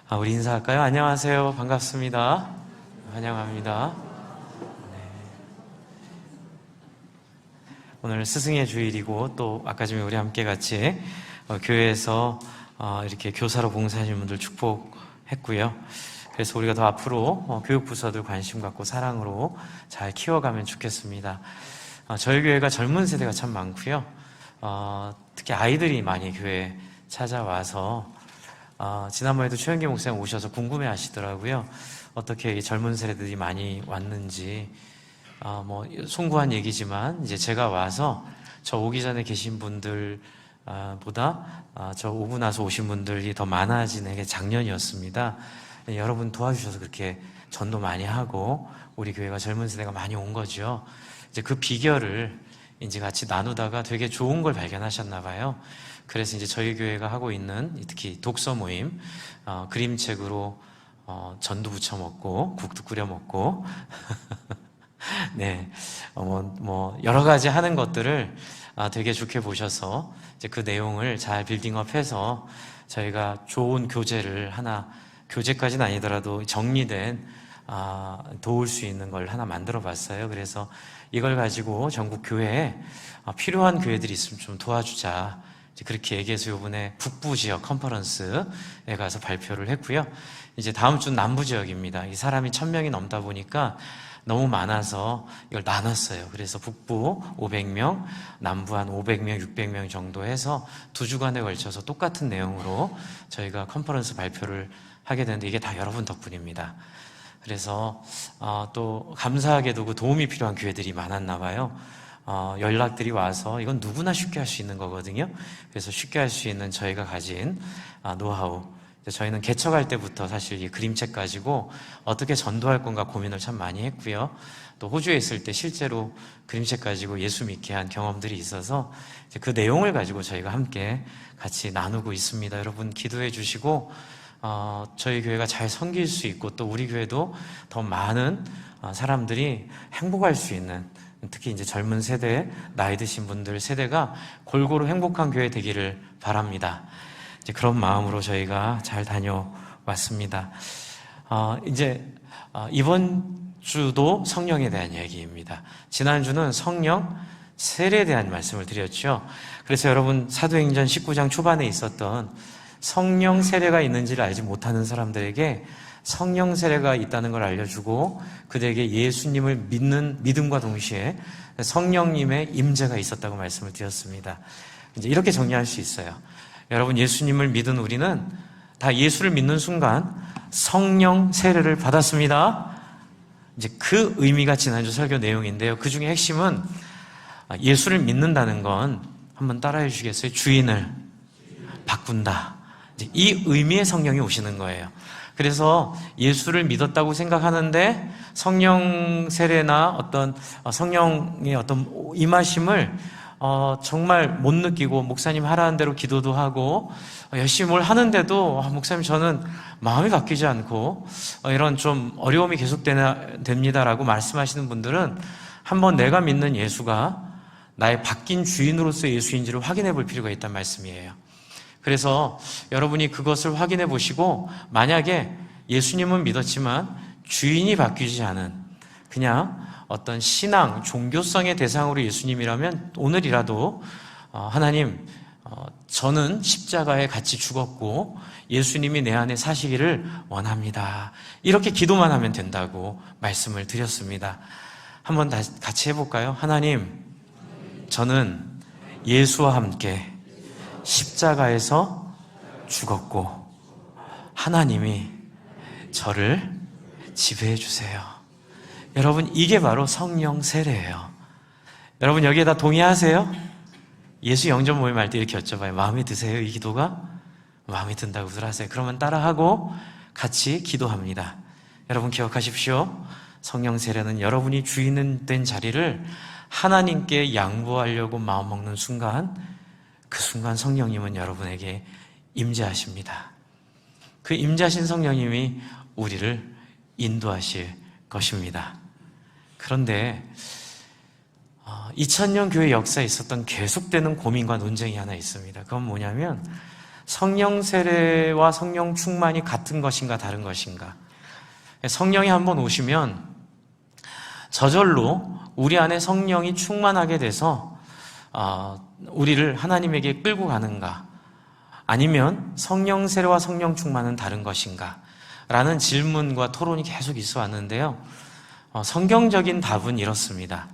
우리 인사할까요? 안녕하세요. 반갑습니다. 환영합니다. 네. 오늘 스승의 주일이고 또 아까 전에 우리 함께 같이 교회에서 이렇게 교사로 봉사하시는 분들 축복했고요. 그래서 우리가 더 앞으로 교육부서들 관심 갖고 사랑으로 잘 키워가면 좋겠습니다. 저희 교회가 젊은 세대가 참 많고요. 특히 아이들이 많이 교회에 찾아와서 지난번에도 최현기 목사님 오셔서 궁금해 하시더라고요. 어떻게 이 젊은 세대들이 많이 왔는지. 송구한 얘기지만, 이제 제가 와서 저 오기 전에 계신 분들, 보다, 저 오고 나서 오신 분들이 더 많아지는 게 작년이었습니다. 여러분 도와주셔서 그렇게 전도 많이 하고, 우리 교회가 젊은 세대가 많이 온 거죠. 이제 그 비결을 이제 같이 나누다가 되게 좋은 걸 발견하셨나 봐요. 그래서 이제 저희 교회가 하고 있는 특히 독서 모임, 그림책으로 전도 부쳐 먹고 국도 끓여 먹고 네, 여러 가지 하는 것들을 되게 좋게 보셔서 이제 그 내용을 잘 빌딩업해서 저희가 좋은 교재를 하나, 교재까지는 아니더라도 정리된 도울 수 있는 걸 하나 만들어 봤어요. 그래서 이걸 가지고 전국 교회에 필요한 교회들이 있으면 좀 도와주자, 그렇게 얘기해서 이번에 북부 지역 컨퍼런스에 가서 발표를 했고요. 이제 다음 주는 남부 지역입니다. 이 사람이 1000명이 넘다 보니까 너무 많아서 이걸 나눴어요. 그래서 북부 500명, 남부 한 500명, 600명 정도 해서 2주간에 걸쳐서 똑같은 내용으로 저희가 컨퍼런스 발표를 하게 되는데, 이게 다 여러분 덕분입니다. 그래서 또 감사하게도 그 도움이 필요한 교회들이 많았나 봐요. 연락들이 와서 이건 누구나 쉽게 할 수 있는 거거든요. 그래서 쉽게 할 수 있는 저희가 가진 노하우, 저희는 개척할 때부터 사실 이 그림책 가지고 어떻게 전도할 건가 고민을 참 많이 했고요. 또 호주에 있을 때 실제로 그림책 가지고 예수 믿게 한 경험들이 있어서 그 내용을 가지고 저희가 함께 같이 나누고 있습니다. 여러분 기도해 주시고 저희 교회가 잘 섬길 수 있고 또 우리 교회도 더 많은 사람들이 행복할 수 있는, 특히 이제 젊은 세대, 나이 드신 분들 세대가 골고루 행복한 교회 되기를 바랍니다. 이제 그런 마음으로 저희가 잘 다녀왔습니다. 이번 주도 성령에 대한 얘기입니다. 지난주는 성령 세례에 대한 말씀을 드렸죠. 그래서 여러분 사도행전 19장 초반에 있었던 성령 세례가 있는지를 알지 못하는 사람들에게 성령 세례가 있다는 걸 알려주고 그들에게 예수님을 믿는 믿음과 동시에 성령님의 임재가 있었다고 말씀을 드렸습니다. 이제 이렇게 정리할 수 있어요. 여러분 예수님을 믿은 우리는 다 예수를 믿는 순간 성령 세례를 받았습니다. 이제 그 의미가 지난주 설교 내용인데요. 그 중에 핵심은 예수를 믿는다는 건 한번 따라해 주시겠어요? 주인을 바꾼다. 이제 이 의미의 성령이 오시는 거예요. 그래서 예수를 믿었다고 생각하는데 성령 세례나 어떤 성령의 어떤 임하심을 정말 못 느끼고 목사님 하라는 대로 기도도 하고 열심히 뭘 하는데도 목사님 저는 마음이 바뀌지 않고 이런 좀 어려움이 계속됩니다라고 말씀하시는 분들은 한번 내가 믿는 예수가 나의 바뀐 주인으로서의 예수인지를 확인해 볼 필요가 있다는 말씀이에요. 그래서 여러분이 그것을 확인해 보시고 만약에 예수님은 믿었지만 주인이 바뀌지 않은 그냥 어떤 신앙, 종교성의 대상으로 예수님이라면 오늘이라도 하나님, 저는 십자가에 같이 죽었고 예수님이 내 안에 사시기를 원합니다. 이렇게 기도만 하면 된다고 말씀을 드렸습니다. 한번 같이 해볼까요? 하나님, 저는 예수와 함께 십자가에서 죽었고 하나님이 저를 지배해 주세요. 여러분 이게 바로 성령 세례예요. 여러분 여기에다 동의하세요? 예수 영접 모임 할 때 이렇게 여쭤봐요. 마음에 드세요? 이 기도가? 마음에 든다고들 하세요. 그러면 따라하고 같이 기도합니다. 여러분 기억하십시오. 성령 세례는 여러분이 주인 된 자리를 하나님께 양보하려고 마음먹는 순간, 그 순간 성령님은 여러분에게 임재하십니다. 그 임재하신 성령님이 우리를 인도하실 것입니다. 그런데 2000년 교회 역사에 있었던 계속되는 고민과 논쟁이 하나 있습니다. 그건 뭐냐면 성령 세례와 성령 충만이 같은 것인가 다른 것인가? 성령이 한번 오시면 저절로 우리 안에 성령이 충만하게 돼서 우리를 하나님에게 끌고 가는가? 아니면 성령 세례와 성령 충만은 다른 것인가? 라는 질문과 토론이 계속 있어 왔는데요. 성경적인 답은 이렇습니다.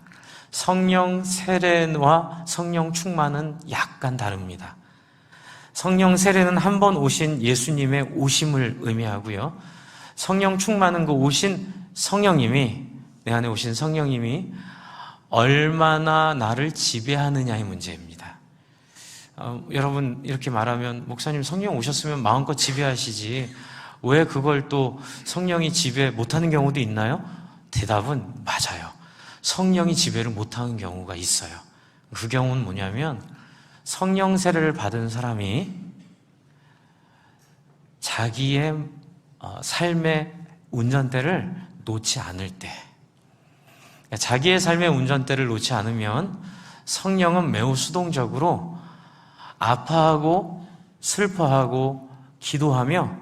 성령 세례와 성령 충만은 약간 다릅니다. 성령 세례는 한 번 오신 예수님의 오심을 의미하고요. 성령 충만은 그 오신 성령님이, 내 안에 오신 성령님이 얼마나 나를 지배하느냐의 문제입니다. 여러분 이렇게 말하면 목사님 성령 오셨으면 마음껏 지배하시지 왜 그걸 또 성령이 지배 못하는 경우도 있나요? 대답은 맞아요. 성령이 지배를 못하는 경우가 있어요. 그 경우는 뭐냐면 성령 세례를 받은 사람이 자기의 삶의 운전대를 놓지 않을 때, 자기의 삶의 운전대를 놓지 않으면 성령은 매우 수동적으로 아파하고 슬퍼하고 기도하며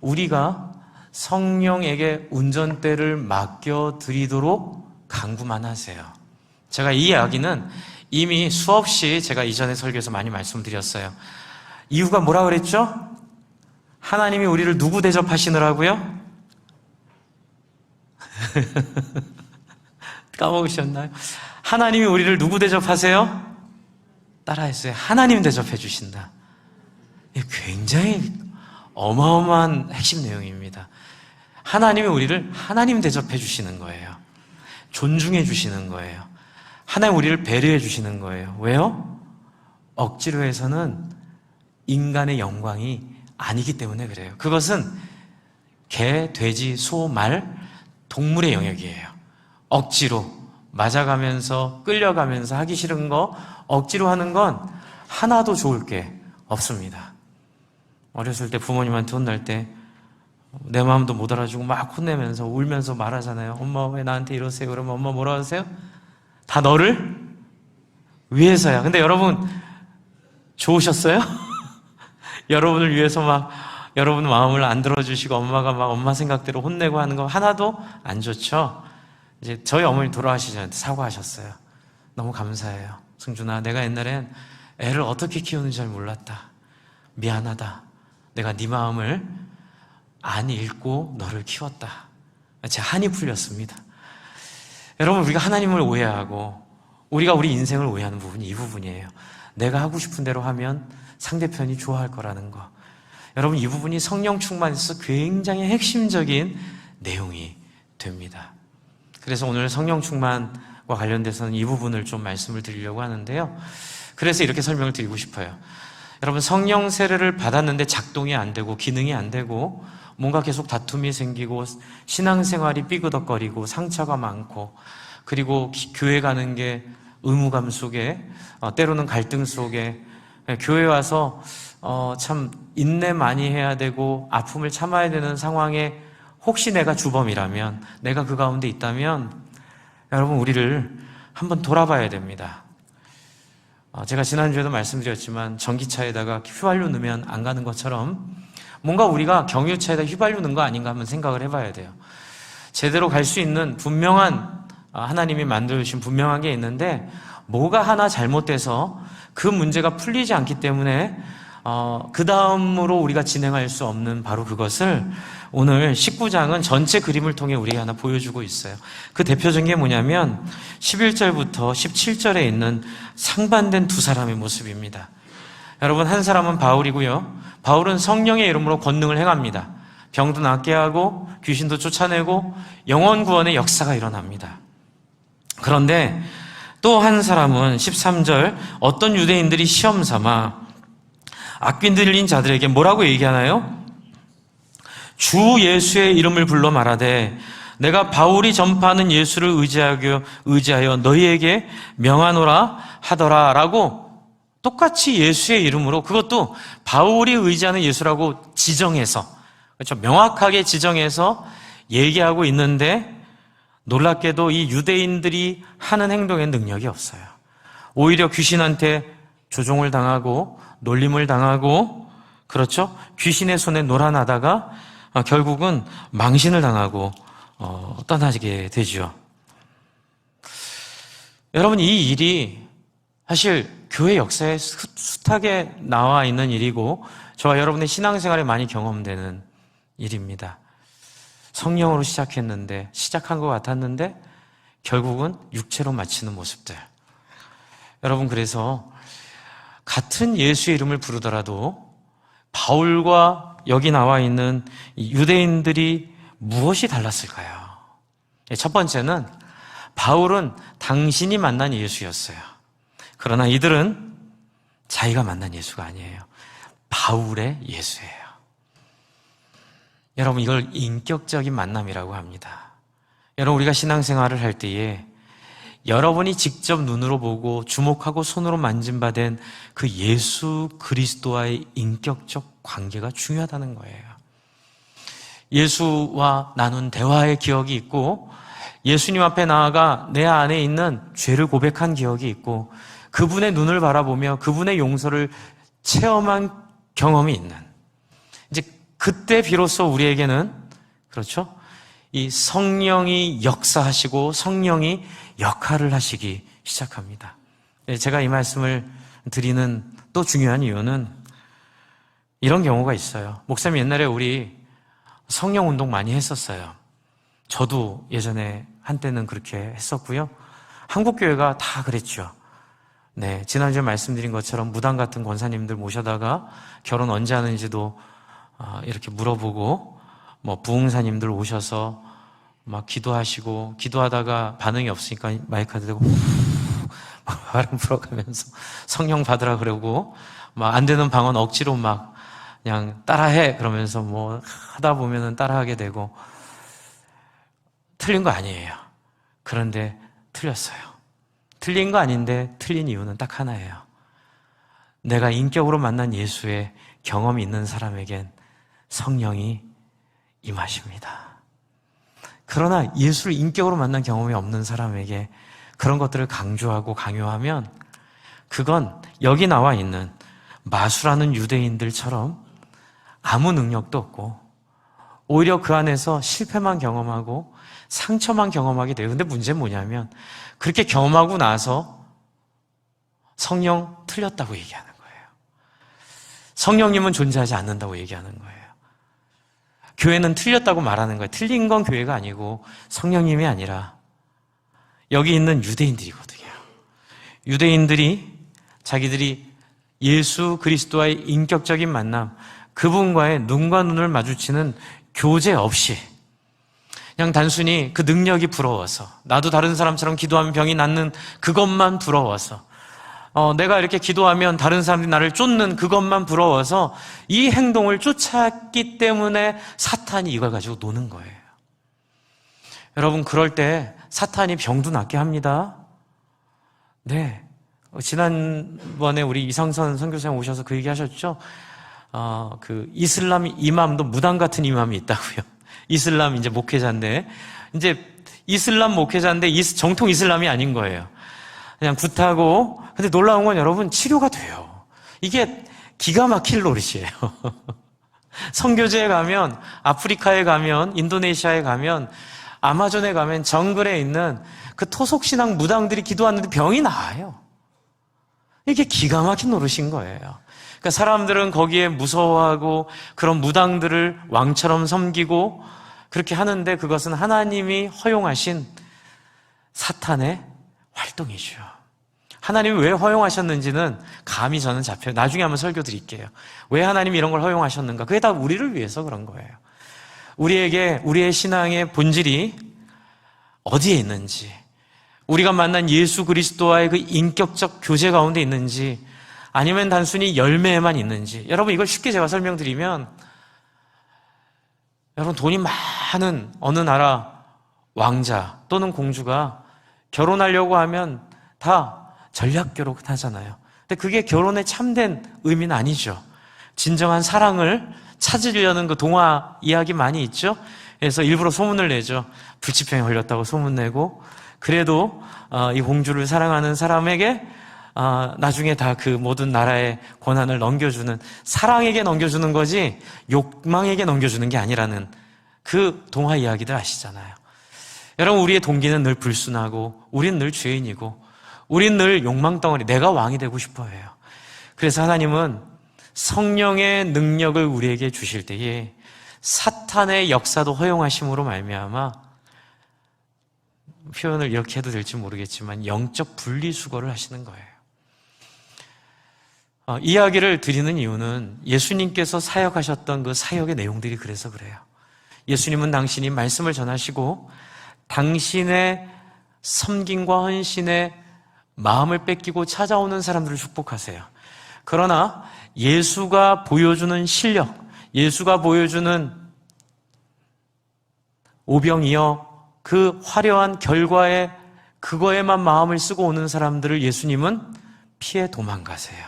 우리가 성령에게 운전대를 맡겨드리도록 강구만 하세요. 제가 이 이야기는 이미 수없이 제가 이전에 설교에서 많이 말씀드렸어요. 이유가 뭐라 그랬죠? 하나님이 우리를 누구 대접하시느라고요? 까먹으셨나요? 하나님이 우리를 누구 대접하세요? 따라했어요. 하나님 대접해 주신다. 굉장히 어마어마한 핵심 내용입니다. 하나님이 우리를 하나님 대접해 주시는 거예요. 존중해 주시는 거예요. 하나님 우리를 배려해 주시는 거예요. 왜요? 억지로 해서는 인간의 영광이 아니기 때문에 그래요. 그것은 개, 돼지, 소, 말, 동물의 영역이에요. 억지로 맞아가면서 끌려가면서 하기 싫은 거 억지로 하는 건 하나도 좋을 게 없습니다. 어렸을 때 부모님한테 혼날 때 내 마음도 못 알아주고 막 혼내면서 울면서 말하잖아요. 엄마 왜 나한테 이러세요? 그러면 엄마 뭐라 하세요? 다 너를 위해서야. 근데 여러분 좋으셨어요? 여러분을 위해서 막 여러분 마음을 안 들어주시고 엄마가 막 엄마 생각대로 혼내고 하는 거 하나도 안 좋죠? 이제 저희 어머니 돌아가시기 전에 사과하셨어요. 너무 감사해요. 승준아, 내가 옛날엔 애를 어떻게 키우는지 잘 몰랐다. 미안하다. 내가 네 마음을 안 읽고 너를 키웠다. 제 한이 풀렸습니다. 여러분, 우리가 하나님을 오해하고 우리가 우리 인생을 오해하는 부분이 이 부분이에요. 내가 하고 싶은 대로 하면 상대편이 좋아할 거라는 거. 여러분, 이 부분이 성령 충만에서 굉장히 핵심적인 내용이 됩니다. 그래서 오늘 성령 충만과 관련돼서는 이 부분을 좀 말씀을 드리려고 하는데요. 그래서 이렇게 설명을 드리고 싶어요. 여러분, 성령 세례를 받았는데 작동이 안 되고 기능이 안 되고 뭔가 계속 다툼이 생기고 신앙생활이 삐그덕거리고 상처가 많고 그리고 교회 가는 게 의무감 속에 때로는 갈등 속에 교회 와서 참 인내 많이 해야 되고 아픔을 참아야 되는 상황에 혹시 내가 주범이라면, 내가 그 가운데 있다면 여러분 우리를 한번 돌아봐야 됩니다. 제가 지난주에도 말씀드렸지만 전기차에다가 휘발유 넣으면 안 가는 것처럼 뭔가 우리가 경유차에다 휘발유 넣은 거 아닌가 한번 생각을 해봐야 돼요. 제대로 갈 수 있는 분명한 하나님이 만들어주신 분명한 게 있는데 뭐가 하나 잘못돼서 그 문제가 풀리지 않기 때문에 그 다음으로 우리가 진행할 수 없는 바로 그것을 오늘 19장은 전체 그림을 통해 우리에게 하나 보여주고 있어요. 그 대표적인 게 뭐냐면 11절부터 17절에 있는 상반된 두 사람의 모습입니다. 여러분, 한 사람은 바울이고요. 바울은 성령의 이름으로 권능을 행합니다. 병도 낫게 하고 귀신도 쫓아내고 영혼 구원의 역사가 일어납니다. 그런데 또 한 사람은 13절 어떤 유대인들이 시험 삼아 악귀 들린 자들에게 뭐라고 얘기하나요? 주 예수의 이름을 불러 말하되 내가 바울이 전파하는 예수를 의지하여 너희에게 명하노라 하더라 라고 똑같이 예수의 이름으로, 그것도 바울이 의지하는 예수라고 지정해서, 그렇죠, 명확하게 지정해서 얘기하고 있는데 놀랍게도 이 유대인들이 하는 행동에 능력이 없어요. 오히려 귀신한테 조종을 당하고 놀림을 당하고 그렇죠? 귀신의 손에 놀아나다가 결국은 망신을 당하고 떠나게 되죠. 여러분, 이 일이 사실 교회 역사에 숱하게 나와 있는 일이고 저와 여러분의 신앙생활에 많이 경험되는 일입니다. 성령으로 시작한 것 같았는데 결국은 육체로 마치는 모습들. 여러분, 그래서 같은 예수의 이름을 부르더라도 바울과 여기 나와 있는 유대인들이 무엇이 달랐을까요? 첫 번째는 바울은 당신이 만난 예수였어요. 그러나 이들은 자기가 만난 예수가 아니에요. 바울의 예수예요. 여러분, 이걸 인격적인 만남이라고 합니다. 여러분, 우리가 신앙생활을 할 때에 여러분이 직접 눈으로 보고 주목하고 손으로 만진받은 그 예수 그리스도와의 인격적 관계가 중요하다는 거예요. 예수와 나눈 대화의 기억이 있고 예수님 앞에 나아가 내 안에 있는 죄를 고백한 기억이 있고 그분의 눈을 바라보며 그분의 용서를 체험한 경험이 있는, 이제 그때 비로소 우리에게는, 그렇죠? 이 성령이 역사하시고 성령이 역할을 하시기 시작합니다. 제가 이 말씀을 드리는 또 중요한 이유는 이런 경우가 있어요. 목사님, 옛날에 우리 성령 운동 많이 했었어요. 저도 예전에 한때는 그렇게 했었고요. 한국교회가 다 그랬죠. 네, 지난주에 말씀드린 것처럼 무당 같은 권사님들 모셔다가 결혼 언제 하는지도 이렇게 물어보고, 뭐 부흥사님들 오셔서 막 기도하시고, 기도하다가 반응이 없으니까 마이크 대고 바람 불어가면서 성령 받으라 그러고, 막 안 되는 방언 억지로 막 그냥 따라해 그러면서 뭐 하다 보면은 따라하게 되고. 틀린 거 아니에요. 그런데 틀렸어요. 틀린 거 아닌데 틀린 이유는 딱 하나예요. 내가 인격으로 만난 예수의 경험이 있는 사람에겐 성령이 임하십니다. 그러나 예수를 인격으로 만난 경험이 없는 사람에게 그런 것들을 강조하고 강요하면 그건 여기 나와 있는 마술하는 유대인들처럼 아무 능력도 없고 오히려 그 안에서 실패만 경험하고 상처만 경험하게 돼요. 근데 문제는 뭐냐면 그렇게 경험하고 나서 성령 틀렸다고 얘기하는 거예요. 성령님은 존재하지 않는다고 얘기하는 거예요. 교회는 틀렸다고 말하는 거예요. 틀린 건 교회가 아니고 성령님이 아니라 여기 있는 유대인들이거든요. 유대인들이 자기들이 예수 그리스도와의 인격적인 만남, 그분과의 눈과 눈을 마주치는 교제 없이 그냥 단순히 그 능력이 부러워서, 나도 다른 사람처럼 기도하면 병이 낫는 그것만 부러워서, 내가 이렇게 기도하면 다른 사람들이 나를 쫓는 그것만 부러워서 이 행동을 쫓았기 때문에 사탄이 이걸 가지고 노는 거예요. 여러분, 그럴 때 사탄이 병도 낫게 합니다. 네. 지난번에 우리 이상선 선교사님 오셔서 그 얘기 하셨죠? 그 이슬람 이맘도 무당 같은 이맘이 있다고요. 이슬람 이제 목회자인데, 이제 이슬람 목회자인데 정통 이슬람이 아닌 거예요. 그냥 굿하고. 근데 놀라운 건 여러분, 치료가 돼요. 이게 기가 막힐 노릇이에요. 선교지에 가면, 아프리카에 가면, 인도네시아에 가면, 아마존에 가면 정글에 있는 그 토속신앙 무당들이 기도하는데 병이 나아요. 이게 기가 막힌 노릇인 거예요. 그러니까 사람들은 거기에 무서워하고 그런 무당들을 왕처럼 섬기고 그렇게 하는데 그것은 하나님이 허용하신 사탄의 활동이죠. 하나님이 왜 허용하셨는지는 감히 저는 잡혀요. 나중에 한번 설교 드릴게요. 왜 하나님이 이런 걸 허용하셨는가? 그게 다 우리를 위해서 그런 거예요. 우리에게 우리의 신앙의 본질이 어디에 있는지, 우리가 만난 예수 그리스도와의 그 인격적 교제 가운데 있는지, 아니면 단순히 열매에만 있는지. 여러분, 이걸 쉽게 제가 설명드리면, 여러분, 돈이 많은 어느 나라 왕자 또는 공주가 결혼하려고 하면 다 전략 결혼하잖아요. 근데 그게 결혼의 참된 의미는 아니죠. 진정한 사랑을 찾으려는 그 동화 이야기 많이 있죠. 그래서 일부러 소문을 내죠. 불치병에 걸렸다고 소문내고, 그래도 이 공주를 사랑하는 사람에게 나중에 다 그 모든 나라의 권한을 넘겨주는, 사랑에게 넘겨주는 거지 욕망에게 넘겨주는 게 아니라는 그 동화 이야기들 아시잖아요. 여러분, 우리의 동기는 늘 불순하고 우린 늘 죄인이고 우린 늘 욕망덩어리, 내가 왕이 되고 싶어 해요. 그래서 하나님은 성령의 능력을 우리에게 주실 때에 사탄의 역사도 허용하심으로 말미암아, 표현을 이렇게 해도 될지 모르겠지만 영적 분리수거를 하시는 거예요. 이야기를 드리는 이유는 예수님께서 사역하셨던 그 사역의 내용들이 그래서 그래요. 예수님은 당신이 말씀을 전하시고 당신의 섬김과 헌신에 마음을 뺏기고 찾아오는 사람들을 축복하세요. 그러나 예수가 보여주는 실력, 예수가 보여주는 오병이어 그 화려한 결과에 그거에만 마음을 쓰고 오는 사람들을 예수님은 피해 도망가세요.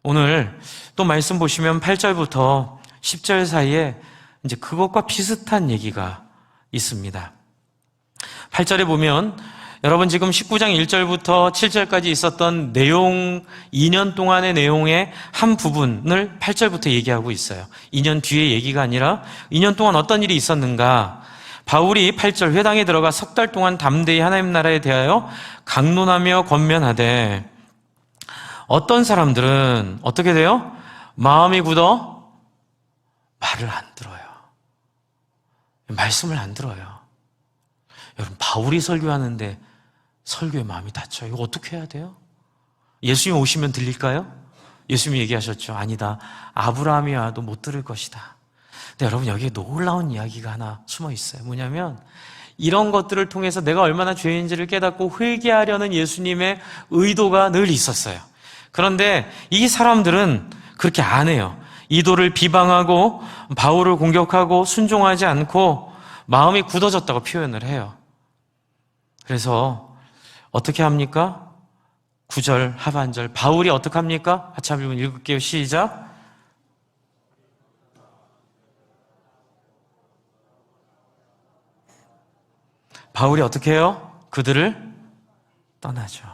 오늘 또 말씀 보시면 8절부터 10절 사이에 이제 그것과 비슷한 얘기가 있습니다. 8절에 보면 여러분 지금 19장 1절부터 7절까지 있었던 내용, 2년 동안의 내용의 한 부분을 8절부터 얘기하고 있어요. 2년 뒤의 얘기가 아니라 2년 동안 어떤 일이 있었는가. 바울이 8절 회당에 들어가 석 달 동안 담대히 하나님 나라에 대하여 강론하며 권면하되 어떤 사람들은 어떻게 돼요? 마음이 굳어 말을 안 들어요. 말씀을 안 들어요. 여러분, 바울이 설교하는데 설교에 마음이 닫혀요. 이거 어떻게 해야 돼요? 예수님 오시면 들릴까요? 예수님이 얘기하셨죠. 아니다. 아브라함이 와도 못 들을 것이다. 근데 여러분, 여기에 놀라운 이야기가 하나 숨어 있어요. 뭐냐면 이런 것들을 통해서 내가 얼마나 죄인지를 깨닫고 회개하려는 예수님의 의도가 늘 있었어요. 그런데 이 사람들은 그렇게 안 해요. 이도를 비방하고 바울을 공격하고 순종하지 않고 마음이 굳어졌다고 표현을 해요. 그래서 어떻게 합니까? 9절 하반절 바울이 어떻게 합니까? 같이 한번 읽을게요. 시작. 바울이 어떻게 해요? 그들을 떠나죠.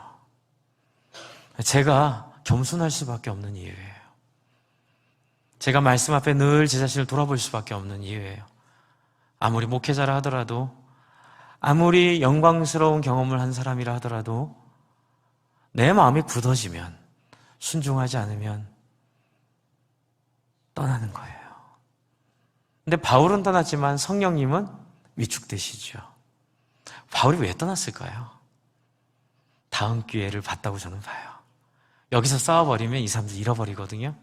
제가 겸손할 수밖에 없는 이유예요. 제가 말씀 앞에 늘 제 자신을 돌아볼 수밖에 없는 이유예요. 아무리 목회자라 하더라도, 아무리 영광스러운 경험을 한 사람이라 하더라도 내 마음이 굳어지면, 순종하지 않으면 떠나는 거예요. 근데 바울은 떠났지만 성령님은 위축되시죠. 바울이 왜 떠났을까요? 다음 기회를 봤다고 저는 봐요. 여기서 싸워버리면 이 사람들 잃어버리거든요.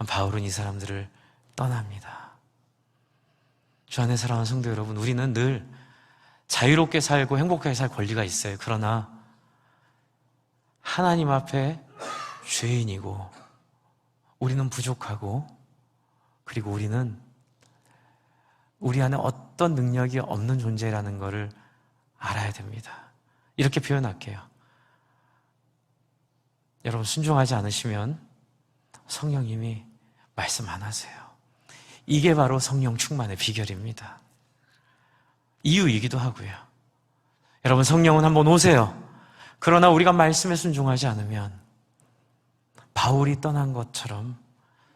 바울은 이 사람들을 떠납니다. 주 안에 사랑하는 성도 여러분, 우리는 늘 자유롭게 살고 행복하게 살 권리가 있어요. 그러나 하나님 앞에 죄인이고 우리는 부족하고, 그리고 우리는 우리 안에 어떤 능력이 없는 존재라는 것을 알아야 됩니다. 이렇게 표현할게요. 여러분, 순종하지 않으시면 성령님이 말씀 안 하세요. 이게 바로 성령 충만의 비결입니다. 이유이기도 하고요. 여러분, 성령은 한번 오세요. 그러나 우리가 말씀에 순종하지 않으면 바울이 떠난 것처럼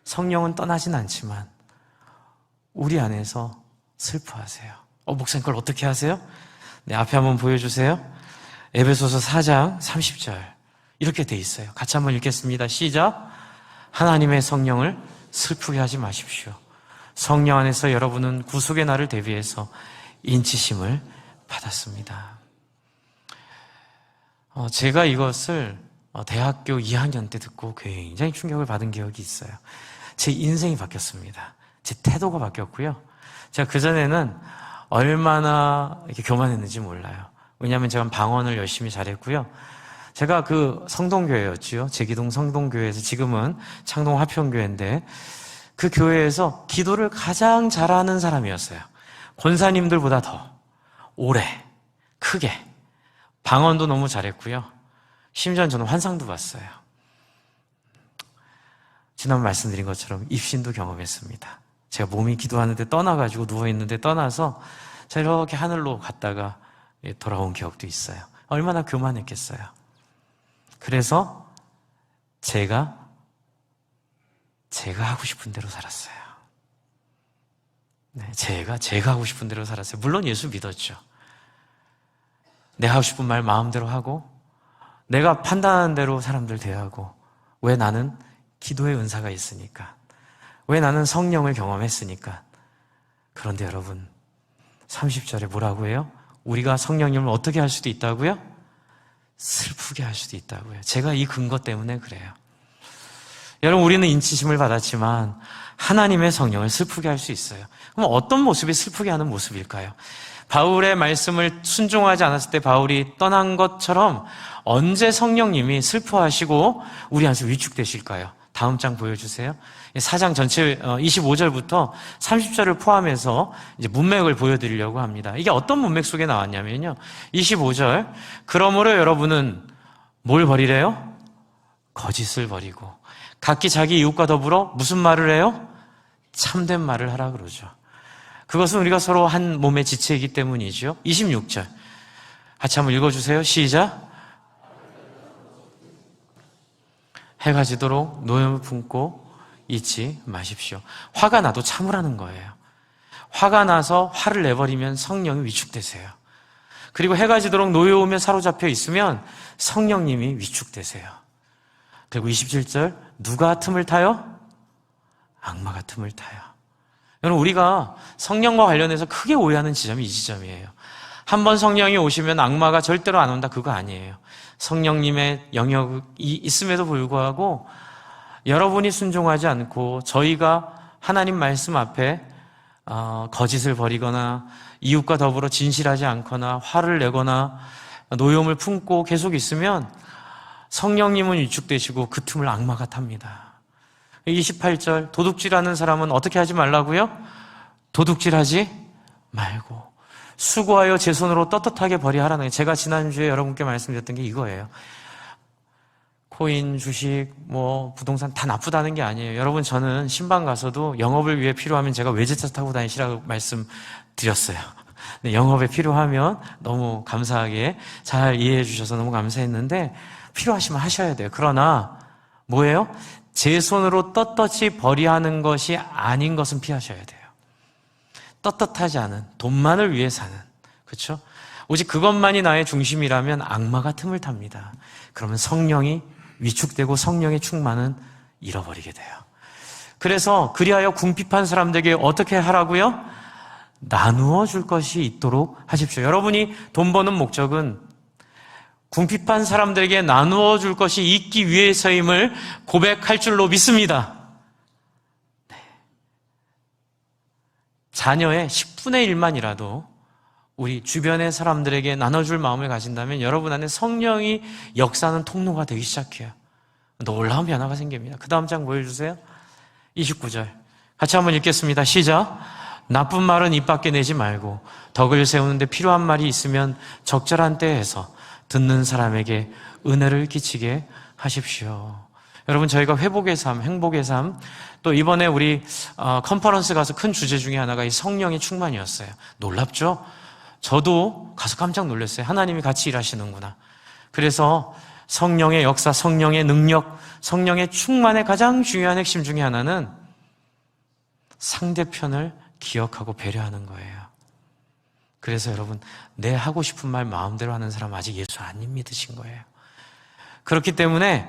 성령은 떠나진 않지만 우리 안에서 슬퍼하세요. 목사님 그걸 어떻게 하세요? 네, 앞에 한번 보여주세요. 에베소서 4장 30절 이렇게 돼 있어요. 같이 한번 읽겠습니다. 시작. 하나님의 성령을 슬프게 하지 마십시오. 성령 안에서 여러분은 구속의 날을 대비해서 인치심을 받았습니다. 제가 이것을 대학교 2학년 때 듣고 굉장히 충격을 받은 기억이 있어요. 제 인생이 바뀌었습니다. 제 태도가 바뀌었고요. 제가 그전에는 얼마나 이렇게 교만했는지 몰라요. 왜냐하면 제가 방언을 열심히 잘했고요. 제가 그 성동교회였지요. 제기동 성동교회에서, 지금은 창동 화평교회인데 그 교회에서 기도를 가장 잘하는 사람이었어요. 권사님들보다 더 오래, 크게. 방언도 너무 잘했고요. 심지어 저는 환상도 봤어요. 지난번 말씀드린 것처럼 입신도 경험했습니다. 제가 몸이 기도하는데 떠나가지고 누워있는데 떠나서 제가 이렇게 하늘로 갔다가 돌아온 기억도 있어요. 얼마나 교만했겠어요. 그래서 제가 하고 싶은 대로 살았어요. 네, 제가 하고 싶은 대로 살았어요. 물론 예수 믿었죠. 내가 하고 싶은 말 마음대로 하고, 내가 판단하는 대로 사람들 대하고. 왜? 나는 기도의 은사가 있으니까. 왜? 나는 성령을 경험했으니까. 그런데 여러분, 30절에 뭐라고 해요? 우리가 성령님을 어떻게 할 수도 있다고요? 슬프게 할 수도 있다고요. 제가 이 근거 때문에 그래요. 여러분, 우리는 인치심을 받았지만 하나님의 성령을 슬프게 할 수 있어요. 그럼 어떤 모습이 슬프게 하는 모습일까요? 바울의 말씀을 순종하지 않았을 때 바울이 떠난 것처럼 언제 성령님이 슬퍼하시고 우리한테 위축되실까요? 다음 장 보여주세요. 4장 전체 25절부터 30절을 포함해서 이제 문맥을 보여드리려고 합니다. 이게 어떤 문맥 속에 나왔냐면요. 25절, 그러므로 여러분은 뭘 버리래요? 거짓을 버리고 각기 자기 이웃과 더불어 무슨 말을 해요? 참된 말을 하라 그러죠. 그것은 우리가 서로 한 몸의 지체이기 때문이죠. 26절 같이 한번 읽어주세요. 시작. 해가 지도록 노염을 품고 잊지 마십시오. 화가 나도 참으라는 거예요. 화가 나서 화를 내버리면 성령이 위축되세요. 그리고 해가 지도록 노여우며 사로잡혀 있으면 성령님이 위축되세요. 그리고 27절, 누가 틈을 타요? 악마가 틈을 타요. 여러분, 우리가 성령과 관련해서 크게 오해하는 지점이 이 지점이에요. 한번 성령이 오시면 악마가 절대로 안 온다, 그거 아니에요. 성령님의 영역이 있음에도 불구하고 여러분이 순종하지 않고 저희가 하나님 말씀 앞에 거짓을 버리거나 이웃과 더불어 진실하지 않거나 화를 내거나 노여움을 품고 계속 있으면 성령님은 위축되시고 그 틈을 악마가 탑니다. 28절, 도둑질하는 사람은 어떻게 하지 말라고요? 도둑질하지 말고 수고하여 제 손으로 떳떳하게 벌이하라는. 제가 지난주에 여러분께 말씀드렸던 게 이거예요. 코인, 주식, 부동산 다 나쁘다는 게 아니에요. 여러분, 저는 신방 가서도 영업을 위해 필요하면 제가 외제차 타고 다니시라고 말씀드렸어요. 네, 영업에 필요하면 너무 감사하게 잘 이해해 주셔서 너무 감사했는데 필요하시면 하셔야 돼요. 그러나 뭐예요? 제 손으로 떳떳이 벌이하는 것이 아닌 것은 피하셔야 돼요. 떳떳하지 않은, 돈만을 위해 사는, 그렇죠? 오직 그것만이 나의 중심이라면 악마가 틈을 탑니다. 그러면 성령이 위축되고 성령의 충만은 잃어버리게 돼요. 그래서 그리하여 궁핍한 사람들에게 어떻게 하라고요? 나누어 줄 것이 있도록 하십시오. 여러분이 돈 버는 목적은 궁핍한 사람들에게 나누어 줄 것이 있기 위해서임을 고백할 줄로 믿습니다. 네. 자녀의 10분의 1만이라도 우리 주변의 사람들에게 나눠줄 마음을 가진다면 여러분 안에 성령이 역사하는 통로가 되기 시작해요. 놀라운 변화가 생깁니다. 그 다음 장 보여주세요. 29절 같이 한번 읽겠습니다. 시작. 나쁜 말은 입 밖에 내지 말고 덕을 세우는데 필요한 말이 있으면 적절한 때에 해서 듣는 사람에게 은혜를 끼치게 하십시오. 여러분, 저희가 회복의 삶, 행복의 삶, 또 이번에 우리 컨퍼런스 가서 큰 주제 중에 하나가 이 성령의 충만이었어요. 놀랍죠? 저도 가서 깜짝 놀랐어요. 하나님이 같이 일하시는구나. 그래서 성령의 역사, 성령의 능력, 성령의 충만의 가장 중요한 핵심 중에 하나는 상대편을 기억하고 배려하는 거예요. 그래서 여러분, 내 하고 싶은 말 마음대로 하는 사람 아직 예수 안 믿으신 거예요. 그렇기 때문에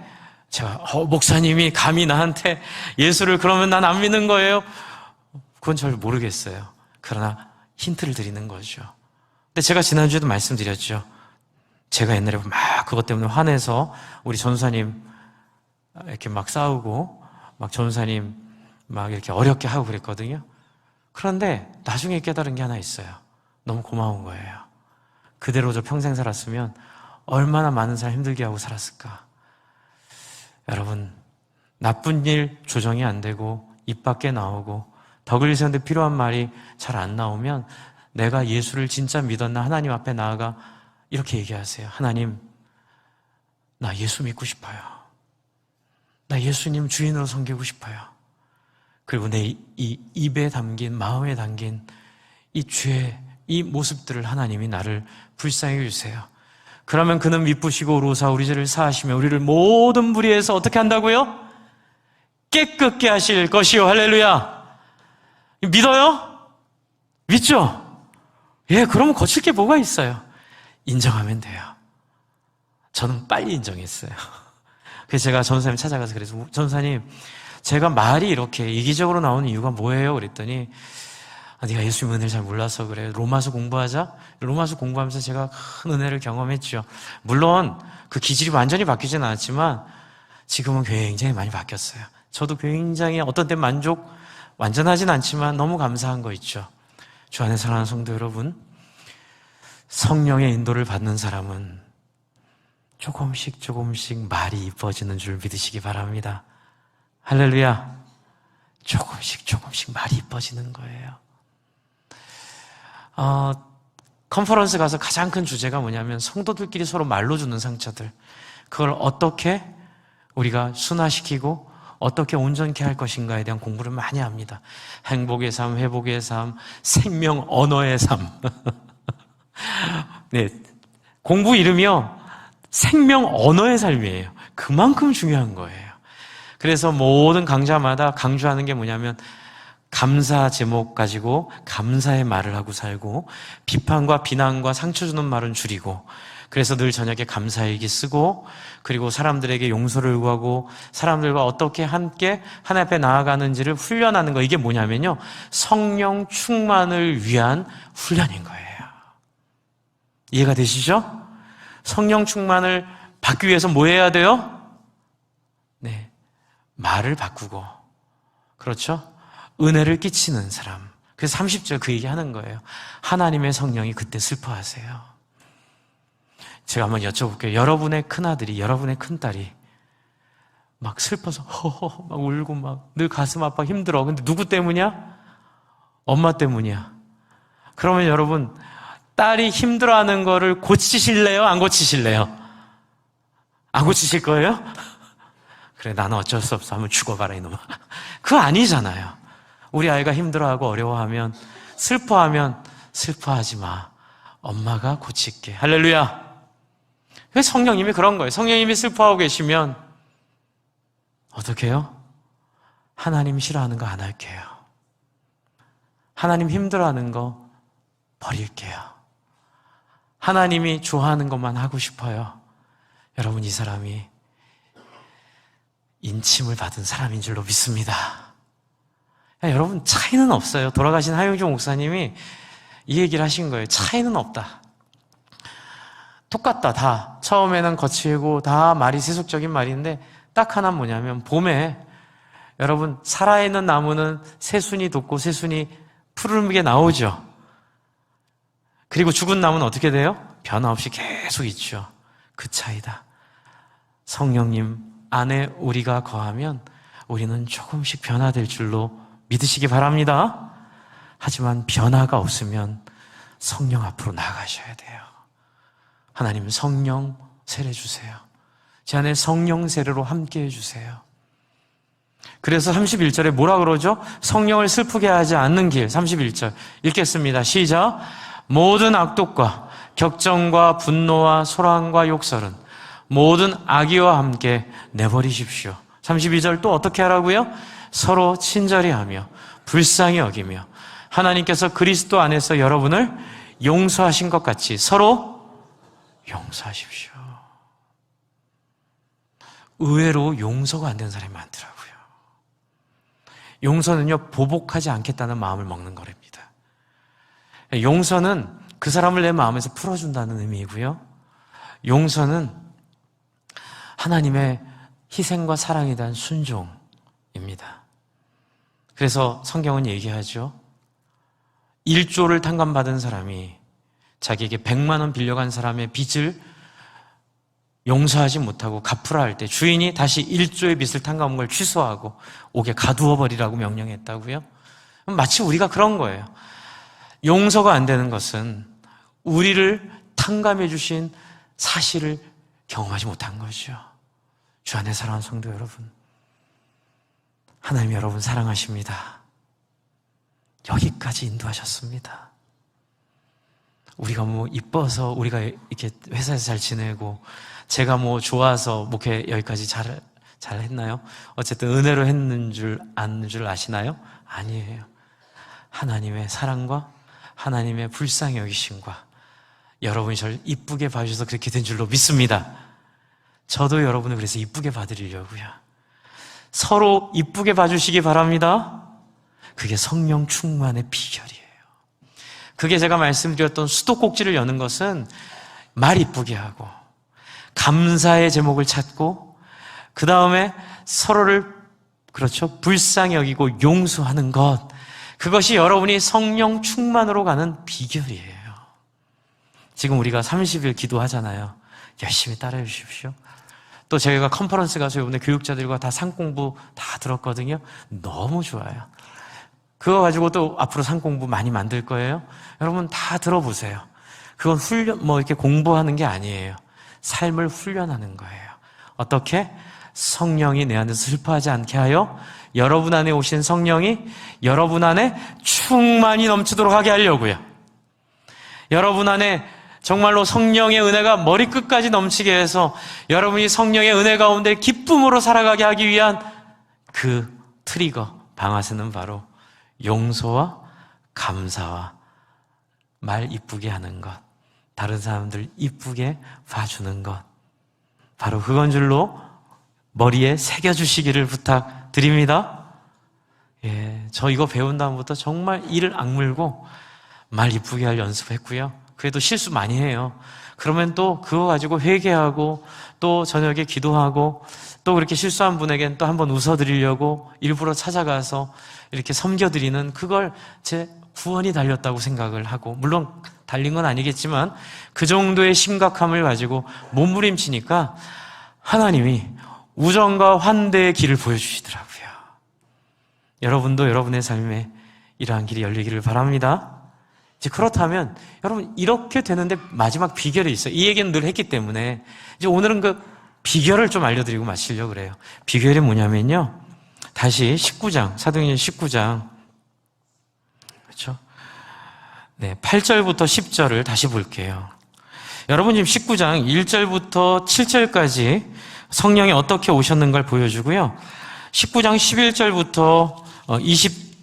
제가 목사님이 감히 나한테 예수를 그러면 난 안 믿는 거예요? 그건 잘 모르겠어요. 그러나 힌트를 드리는 거죠. 근데 제가 지난주에도 말씀드렸죠. 제가 옛날에 막 그것 때문에 화내서 우리 전사님 이렇게 막 싸우고 막 전사님 막 이렇게 어렵게 하고 그랬거든요. 그런데 나중에 깨달은 게 하나 있어요. 너무 고마운 거예요. 그대로 저 평생 살았으면 얼마나 많은 사람 힘들게 하고 살았을까. 여러분, 나쁜 일 조정이 안 되고 입 밖에 나오고 덕을 세우는데 필요한 말이 잘 안 나오면 내가 예수를 진짜 믿었나 하나님 앞에 나아가 이렇게 얘기하세요. 하나님, 나 예수 믿고 싶어요. 나 예수님 주인으로 섬기고 싶어요. 그리고 내 이 입에 담긴, 마음에 담긴 이 죄, 이 모습들을 하나님이 나를 불쌍히 해주세요. 그러면 그는 미쁘시고 의로우사 우리 죄를 사하시며 우리를 모든 불의에서 어떻게 한다고요? 깨끗게 하실 것이요. 할렐루야. 믿어요? 믿죠? 예, 그러면 거칠 게 뭐가 있어요? 인정하면 돼요. 저는 빨리 인정했어요. 그래서 제가 전사님 찾아가서 그래서 전사님, 제가 말이 이렇게 이기적으로 나오는 이유가 뭐예요? 그랬더니 네가 예수님 은혜를 잘 몰라서 그래. 로마서 공부하자. 로마서 공부하면서 제가 큰 은혜를 경험했죠. 물론 그 기질이 완전히 바뀌진 않았지만 지금은 굉장히 많이 바뀌었어요. 저도 굉장히 어떤 때 완전하진 않지만 너무 감사한 거 있죠. 주 안에 사랑하는 성도 여러분, 성령의 인도를 받는 사람은 조금씩 말이 이뻐지는 줄 믿으시기 바랍니다. 할렐루야. 조금씩 말이 이뻐지는 거예요. 컨퍼런스 가서 가장 큰 주제가 뭐냐면 성도들끼리 서로 말로 주는 상처들, 그걸 어떻게 우리가 순화시키고 어떻게 온전케 할 것인가에 대한 공부를 많이 합니다. 행복의 삶, 회복의 삶, 생명 언어의 삶. 네, 공부 이름이요, 생명 언어의 삶이에요. 그만큼 중요한 거예요. 그래서 모든 강좌마다 강조하는 게 뭐냐면 감사 제목 가지고 감사의 말을 하고 살고, 비판과 비난과 상처 주는 말은 줄이고, 그래서 늘 저녁에 감사일기 쓰고, 그리고 사람들에게 용서를 구하고 사람들과 어떻게 함께 하나님 앞에 나아가는지를 훈련하는 거. 이게 뭐냐면요, 성령 충만을 위한 훈련인 거예요. 이해가 되시죠? 성령 충만을 받기 위해서 뭐 해야 돼요? 네, 말을 바꾸고, 그렇죠? 은혜를 끼치는 사람. 그래서 30절 그 얘기 하는 거예요. 하나님의 성령이 그때 슬퍼하세요. 제가 한번 여쭤볼게요. 여러분의 큰아들이, 여러분의 큰딸이 막 슬퍼서 허허 막 울고 막 늘 가슴 아파 힘들어. 근데 누구 때문이야? 엄마 때문이야. 그러면 여러분, 딸이 힘들어하는 거를 고치실래요? 안 고치실래요? 안 고치실 거예요? 그래, 나는 어쩔 수 없어 하면 죽어봐라 이놈아. 그거 아니잖아요. 우리 아이가 힘들어하고 어려워하면, 슬퍼하면 슬퍼하지 마, 엄마가 고칠게. 할렐루야. 성령님이 그런 거예요. 성령님이 슬퍼하고 계시면 어떻게 해요? 하나님 싫어하는 거 안 할게요. 하나님 힘들어하는 거 버릴게요. 하나님이 좋아하는 것만 하고 싶어요. 여러분, 이 사람이 인침을 받은 사람인 줄로 믿습니다. 여러분, 차이는 없어요. 돌아가신 하용주 목사님이 이 얘기를 하신 거예요. 차이는 없다. 똑같다. 다 처음에는 거칠고 다 말이 세속적인 말인데 딱 하나 뭐냐면, 봄에 여러분 살아있는 나무는 새순이 돋고 새순이 푸르게 나오죠. 그리고 죽은 나무는 어떻게 돼요? 변화 없이 계속 있죠. 그 차이다. 성령님 안에 우리가 거하면 우리는 조금씩 변화될 줄로 믿으시기 바랍니다. 하지만 변화가 없으면 성령 앞으로 나아가셔야 돼요. 하나님, 성령 세례 주세요. 제 안에 성령 세례로 함께 해주세요. 그래서 31절에 뭐라 그러죠? 성령을 슬프게 하지 않는 길. 31절 읽겠습니다. 시작. 모든 악독과 격정과 분노와 소란과 욕설은 모든 악의와 함께 내버리십시오. 32절 또 어떻게 하라고요? 서로 친절히 하며 불쌍히 여기며 하나님께서 그리스도 안에서 여러분을 용서하신 것 같이 서로 용서하십시오. 의외로 용서가 안 되는 사람이 많더라고요. 용서는요, 보복하지 않겠다는 마음을 먹는 거랍니다. 용서는 그 사람을 내 마음에서 풀어준다는 의미이고요, 용서는 하나님의 희생과 사랑에 대한 순종입니다. 그래서 성경은 얘기하죠. 1조를 탕감받은 사람이 자기에게 100만 원 빌려간 사람의 빚을 용서하지 못하고 갚으라 할 때 주인이 다시 1조의 빚을 탕감한 걸 취소하고 옥에 가두어 버리라고 명령했다고요? 마치 우리가 그런 거예요. 용서가 안 되는 것은 우리를 탕감해 주신 사실을 경험하지 못한 거죠. 주 안에 사랑하는 성도 여러분, 하나님 여러분 사랑하십니다. 여기까지 인도하셨습니다. 우리가 뭐 이뻐서 우리가 이렇게 회사에서 잘 지내고 제가 뭐 좋아서 목회 여기까지 잘 했나요? 어쨌든 은혜로 했는 줄 아는 줄 아시나요? 아니에요. 하나님의 사랑과 하나님의 불쌍히 여기심과 여러분이 저를 이쁘게 봐주셔서 그렇게 된 줄로 믿습니다. 저도 여러분을 그래서 이쁘게 봐드리려고요. 서로 이쁘게 봐주시기 바랍니다. 그게 성령 충만의 비결이에요. 그게 제가 말씀드렸던 수도꼭지를 여는 것은 말 이쁘게 하고 감사의 제목을 찾고 그 다음에 서로를 그렇죠 불쌍히 여기고 용서하는 것, 그것이 여러분이 성령 충만으로 가는 비결이에요. 지금 우리가 30일 기도하잖아요. 열심히 따라해 주십시오. 또 저희가 컨퍼런스 가서 이번에 교육자들과 다 상공부 다 들었거든요. 너무 좋아요. 그거 가지고 또 앞으로 상공부 많이 만들 거예요. 여러분 다 들어보세요. 그건 훈련, 이렇게 공부하는 게 아니에요. 삶을 훈련하는 거예요. 어떻게? 성령이 내 안에서 슬퍼하지 않게 하여 여러분 안에 오신 성령이 여러분 안에 충만히 넘치도록 하게 하려고요. 여러분 안에 정말로 성령의 은혜가 머리끝까지 넘치게 해서 여러분이 성령의 은혜 가운데 기쁨으로 살아가게 하기 위한 그 트리거, 방아쇠는 바로 용서와 감사와 말 이쁘게 하는 것, 다른 사람들 이쁘게 봐주는 것, 바로 그건 줄로 머리에 새겨주시기를 부탁드립니다. 예, 저 이거 배운 다음부터 정말 이를 악물고 말 이쁘게 할 연습했고요. 그래도 실수 많이 해요. 그러면 또 그거 가지고 회개하고 또 저녁에 기도하고 또 그렇게 실수한 분에겐 또 한번 웃어드리려고 일부러 찾아가서 이렇게 섬겨드리는, 그걸 제 구원이 달렸다고 생각을 하고, 물론 달린 건 아니겠지만 그 정도의 심각함을 가지고 몸부림치니까 하나님이 우정과 환대의 길을 보여주시더라고요. 여러분도 여러분의 삶에 이러한 길이 열리기를 바랍니다. 이제 그렇다면 여러분 이렇게 되는데 마지막 비결이 있어요. 이 얘기는 늘 했기 때문에 이제 오늘은 그 비결을 좀 알려드리고 마치려고 그래요. 비결이 뭐냐면요, 다시 19장, 사도행전 19장, 그렇죠? 네, 8절부터 10절을 다시 볼게요. 여러분 지금 19장 1절부터 7절까지 성령이 어떻게 오셨는가를 보여주고요. 19장 11절부터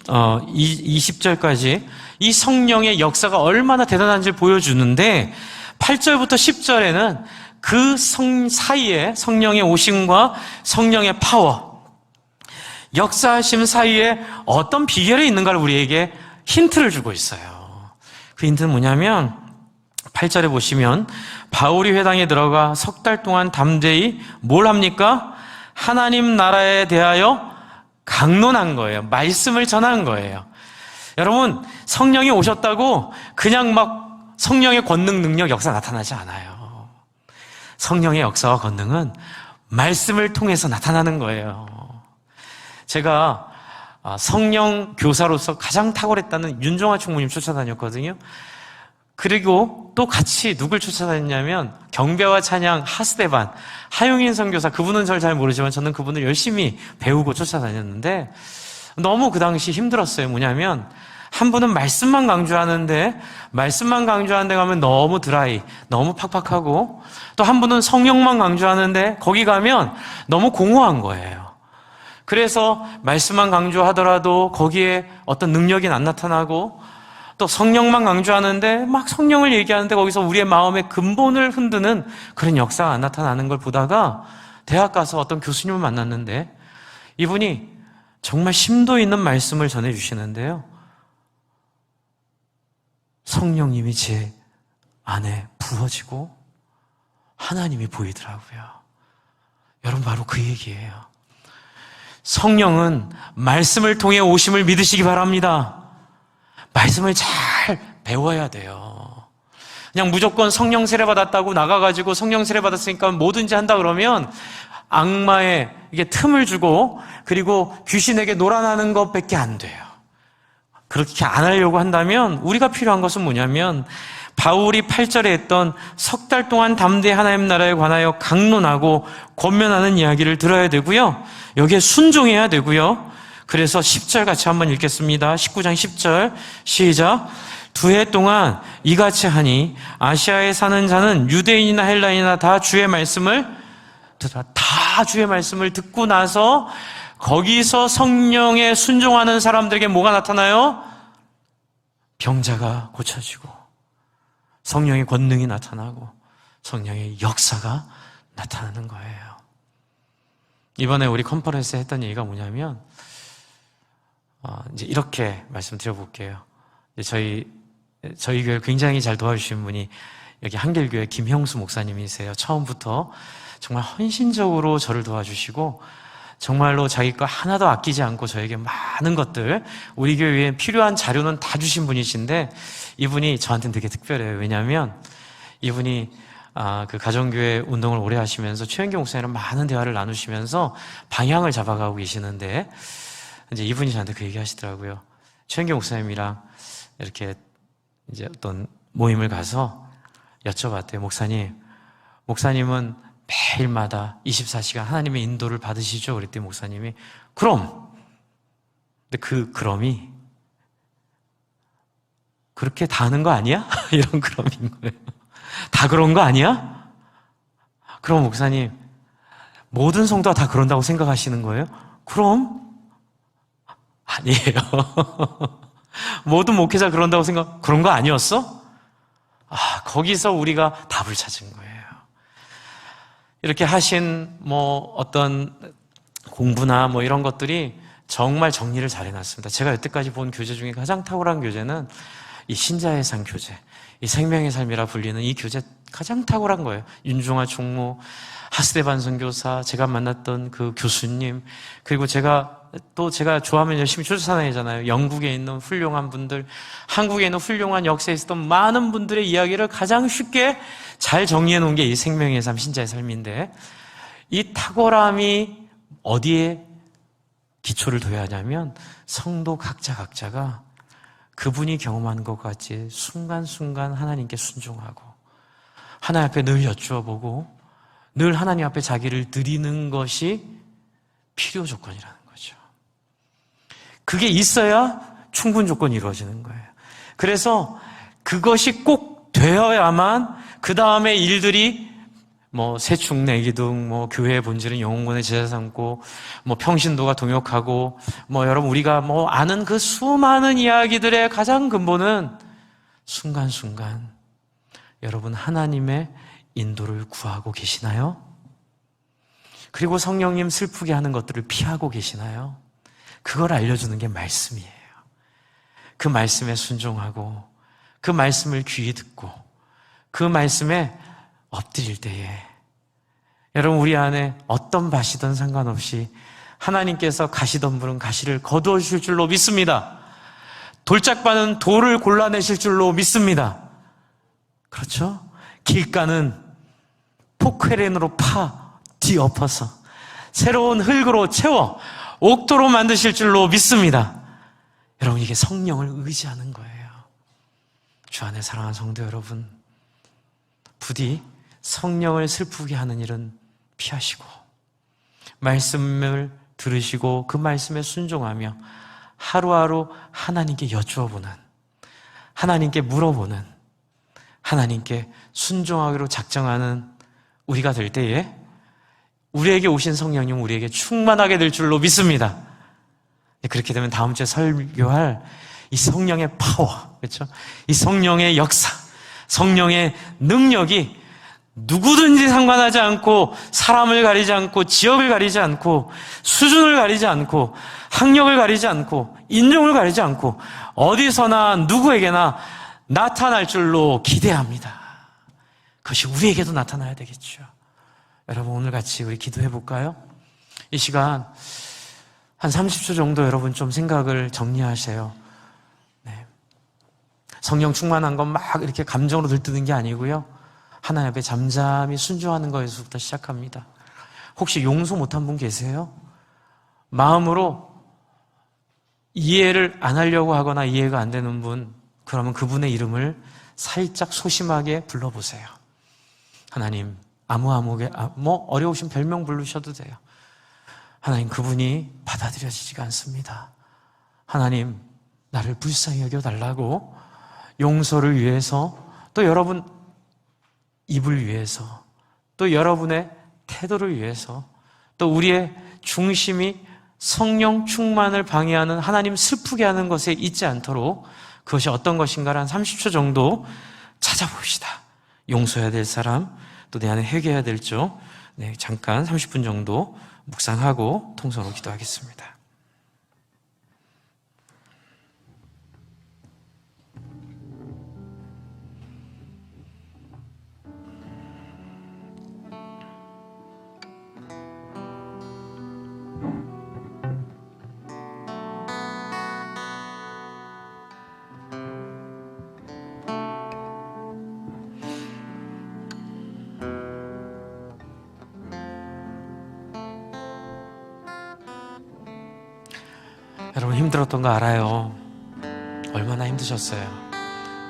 20절까지 이 성령의 역사가 얼마나 대단한지를 보여주는데, 8절부터 10절에는 그 사이에 성령의 오심과 성령의 파워, 역사하심 사이에 어떤 비결이 있는가를 우리에게 힌트를 주고 있어요. 그 힌트는 뭐냐면 8절에 보시면 바울이 회당에 들어가 석 달 동안 담대히 뭘 합니까? 하나님 나라에 대하여 강론한 거예요. 말씀을 전한 거예요. 여러분, 성령이 오셨다고 그냥 막 성령의 권능, 능력, 역사 나타나지 않아요. 성령의 역사와 권능은 말씀을 통해서 나타나는 거예요. 제가 성령 교사로서 가장 탁월했다는 윤종아 총무님 쫓아다녔거든요. 그리고 또 같이 누굴 쫓아다녔냐면 경배와 찬양 하스데반 하용인 선교사, 그분은 저를 잘 모르지만 저는 그분을 열심히 배우고 쫓아다녔는데 너무 그 당시 힘들었어요. 뭐냐면 한 분은 말씀만 강조하는데 가면 너무 드라이, 너무 팍팍하고, 또 한 분은 성령만 강조하는데 거기 가면 너무 공허한 거예요. 그래서 말씀만 강조하더라도 거기에 어떤 능력이 안 나타나고, 또 성령만 강조하는데 막 성령을 얘기하는데 거기서 우리의 마음의 근본을 흔드는 그런 역사가 안 나타나는 걸 보다가 대학 가서 어떤 교수님을 만났는데 이분이 정말 심도 있는 말씀을 전해주시는데요, 성령님이 제 안에 부어지고 하나님이 보이더라고요. 여러분, 바로 그 얘기예요. 성령은 말씀을 통해 오심을 믿으시기 바랍니다. 말씀을 잘 배워야 돼요. 그냥 무조건 성령 세례 받았다고 나가가지고 성령 세례 받았으니까 뭐든지 한다 그러면 악마의 이게 틈을 주고, 그리고 귀신에게 놀아나는 것밖에 안 돼요. 그렇게 안 하려고 한다면 우리가 필요한 것은 뭐냐면 바울이 8절에 했던 석 달 동안 담대히 하나님 나라에 관하여 강론하고 권면하는 이야기를 들어야 되고요. 여기에 순종해야 되고요. 그래서 10절 같이 한번 읽겠습니다. 19장 10절 시작. 2해 동안 이같이 하니 아시아에 사는 자는 유대인이나 헬라인이나 다 주의 말씀을 듣고 나서 거기서 성령에 순종하는 사람들에게 뭐가 나타나요? 병자가 고쳐지고 성령의 권능이 나타나고 성령의 역사가 나타나는 거예요. 이번에 우리 컨퍼런스에 했던 얘기가 뭐냐면 이제 이렇게 말씀드려볼게요. 저희 교회 굉장히 잘 도와주신 분이 여기 한길교회 김형수 목사님이세요. 처음부터 정말 헌신적으로 저를 도와주시고 정말로 자기 거 하나도 아끼지 않고 저에게 많은 것들, 우리 교회에 필요한 자료는 다 주신 분이신데 이분이 저한테는 되게 특별해요. 왜냐하면 이분이 그 가정교회 운동을 오래 하시면서 최현경 목사님이랑 많은 대화를 나누시면서 방향을 잡아가고 계시는데 이제 이분이 저한테 그 얘기 하시더라고요. 최현경 목사님이랑 이렇게 이제 어떤 모임을 가서 여쭤봤대요. 목사님은 매일마다 24시간 하나님의 인도를 받으시죠? 그랬더니 목사님이 그럼. 근데 그 그럼이 그렇게 다 하는 거 아니야? 이런 그럼인 거예요. 다 그런 거 아니야? 그럼 목사님, 모든 성도가 다 그런다고 생각하시는 거예요? 그럼 아니에요. 모든 목회자 그런다고 그런 거 아니었어? 거기서 우리가 답을 찾은 거예요. 이렇게 하신 어떤 공부나 이런 것들이 정말 정리를 잘 해놨습니다. 제가 여태까지 본 교재 중에 가장 탁월한 교재는 이 신자의 삶 교재, 이 생명의 삶이라 불리는 이 교재 가장 탁월한 거예요. 윤중화 총무, 하스데반 선교사, 제가 만났던 그 교수님, 그리고 제가 좋아하면 열심히 쫓아다니잖아요. 영국에 있는 훌륭한 분들, 한국에 있는 훌륭한 역사에 있었던 많은 분들의 이야기를 가장 쉽게 잘 정리해 놓은 게 이 생명의 삶, 신자의 삶인데 이 탁월함이 어디에 기초를 둬야 하냐면 성도 각자가 그분이 경험한 것 같이 순간순간 하나님께 순종하고 하나님 앞에 늘 여쭈어보고 늘 하나님 앞에 자기를 드리는 것이 필요 조건이라는 거죠. 그게 있어야 충분 조건이 이루어지는 거예요. 그래서 그것이 꼭 되어야만 그 다음에 일들이 세축 내기둥, 교회의 본질은 영혼권의 제자 삼고, 평신도가 동역하고, 여러분 우리가 아는 그 수많은 이야기들의 가장 근본은 순간순간 여러분 하나님의 인도를 구하고 계시나요? 그리고 성령님 슬프게 하는 것들을 피하고 계시나요? 그걸 알려주는 게 말씀이에요. 그 말씀에 순종하고 그 말씀을 귀히 듣고 그 말씀에 엎드릴 때에 여러분 우리 안에 어떤 밭이든 상관없이 하나님께서 가시던 분은 가시를 거두어 주실 줄로 믿습니다. 돌짝반은 돌을 골라내실 줄로 믿습니다. 그렇죠? 길가는 포크레인으로 뒤엎어서 새로운 흙으로 채워 옥토로 만드실 줄로 믿습니다. 여러분 이게 성령을 의지하는 거예요. 주 안에 사랑하는 성도 여러분, 부디 성령을 슬프게 하는 일은 피하시고 말씀을 들으시고 그 말씀에 순종하며 하루하루 하나님께 여쭈어보는, 하나님께 물어보는, 하나님께 순종하기로 작정하는 우리가 될 때에 우리에게 오신 성령님 우리에게 충만하게 될 줄로 믿습니다. 그렇게 되면 다음 주에 설교할 이 성령의 파워, 그렇죠? 이 성령의 역사, 성령의 능력이 누구든지 상관하지 않고 사람을 가리지 않고 지역을 가리지 않고 수준을 가리지 않고 학력을 가리지 않고 인종을 가리지 않고 어디서나 누구에게나 나타날 줄로 기대합니다. 그것이 우리에게도 나타나야 되겠죠. 여러분 오늘 같이 우리 기도해 볼까요? 이 시간 한 30초 정도 여러분 좀 생각을 정리하세요. 네. 성령 충만한 건 막 이렇게 감정으로 들뜨는 게 아니고요. 하나님 앞에 잠잠히 순종하는 것에서부터 시작합니다. 혹시 용서 못한 분 계세요? 마음으로 이해를 안 하려고 하거나 이해가 안 되는 분, 그러면 그분의 이름을 살짝 소심하게 불러보세요. 하나님, 어려우신 별명 부르셔도 돼요. 하나님, 그분이 받아들여지지가 않습니다. 하나님, 나를 불쌍히 여겨달라고 용서를 위해서, 또 여러분 입을 위해서, 또 여러분의 태도를 위해서, 또 우리의 중심이 성령 충만을 방해하는, 하나님 슬프게 하는 것에 있지 않도록 그것이 어떤 것인가를 한 30초 정도 찾아봅시다. 용서해야 될 사람, 또 내 안에 회개해야 될 쪽, 잠깐 30분 정도 묵상하고 통성으로 기도하겠습니다. 여러분 힘들었던 거 알아요. 얼마나 힘드셨어요.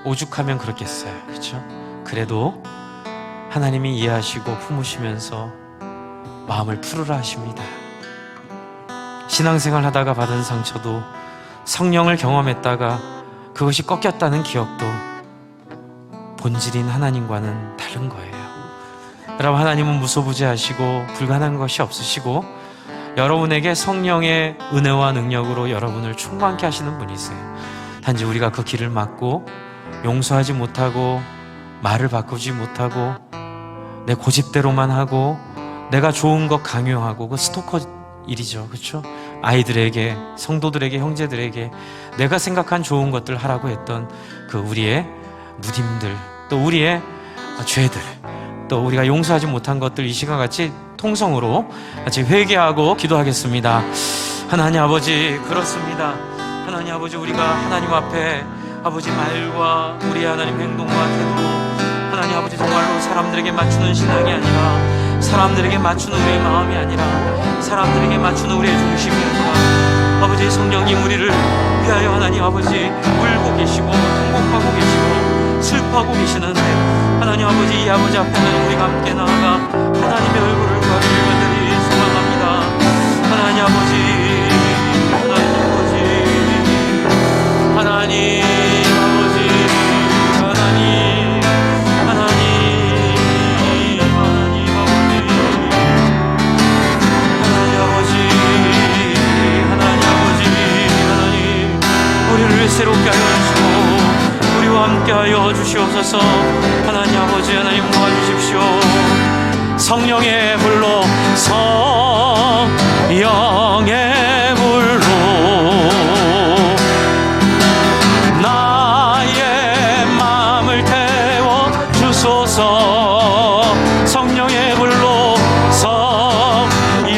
오죽하면 그렇겠어요. 그렇죠? 그래도 하나님이 이해하시고 품으시면서 마음을 풀으라 하십니다. 신앙생활 하다가 받은 상처도, 성령을 경험했다가 그것이 꺾였다는 기억도 본질인 하나님과는 다른 거예요. 여러분, 하나님은 무소부재하시고 불가능한 것이 없으시고 여러분에게 성령의 은혜와 능력으로 여러분을 충만케 하시는 분이세요. 단지 우리가 그 길을 막고 용서하지 못하고 말을 바꾸지 못하고 내 고집대로만 하고 내가 좋은 것 강요하고, 그 스토커 일이죠. 그렇죠? 아이들에게, 성도들에게, 형제들에게 내가 생각한 좋은 것들 하라고 했던 그 우리의 무딤들, 또 우리의 죄들, 또 우리가 용서하지 못한 것들, 이 시간같이 통성으로 같이 회개하고 기도하겠습니다. 하나님 아버지, 그렇습니다. 하나님 아버지, 우리가 하나님 앞에 아버지 말과 우리의 하나님 행동과 태도로 하나님 아버지 정말로 사람들에게 맞추는 신앙이 아니라, 사람들에게 맞추는 우리의 마음이 아니라, 사람들에게 맞추는 우리의 중심이 아니라 아버지 성령님 우리를 위하여 하나님 아버지 울고 계시고 통곡하고 계시고 슬퍼하고 계시는데, 하나님 아버지 이 아버지 앞에는 우리가 함께 나아가 하나님의 얼굴을 구하기를 간절히 소망합니다. 하나님 아버지, 하나님 아버지, 하나님 아버지, 하나님, 하나님, 하나님 아버지, 하나님 아버지, 하나님 아버지, 하나님, 우리를 새롭게 하여 주시고 우리와 함께 하여 주시옵소서. 하나님 아버지, 하나님 모아주십시오. 성령의 불로, 성령의 불로 나의 마음을 태워 주소서. 성령의 불로, 성령의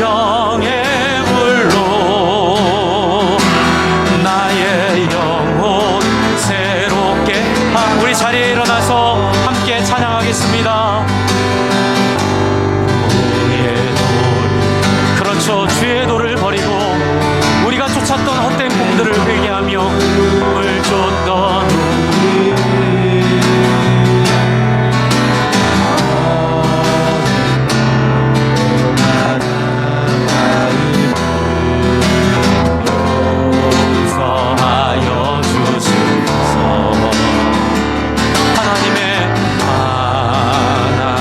불로 나의 영혼 새롭게. 우리 자리에 일어나서 함께 찬양하겠습니다. 주의 도를 버리고 우리가 쫓았던 헛된 꿈들을 회개하며 꿈을 쫓던 용서하여 주소서. 하나님의 하나님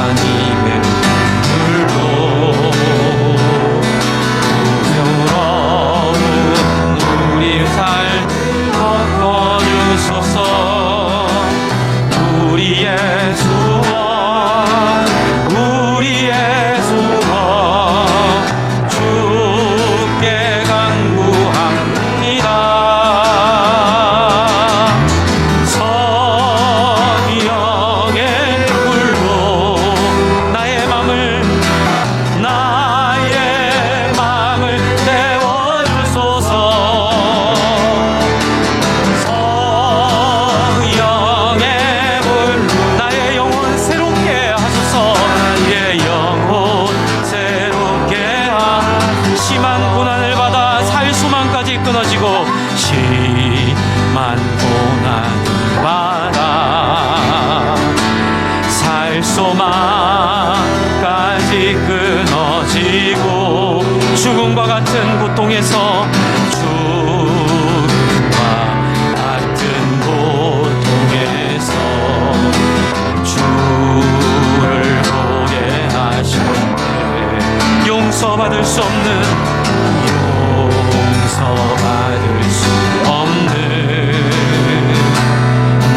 얻을 수 없는, 용서받을 수 없는,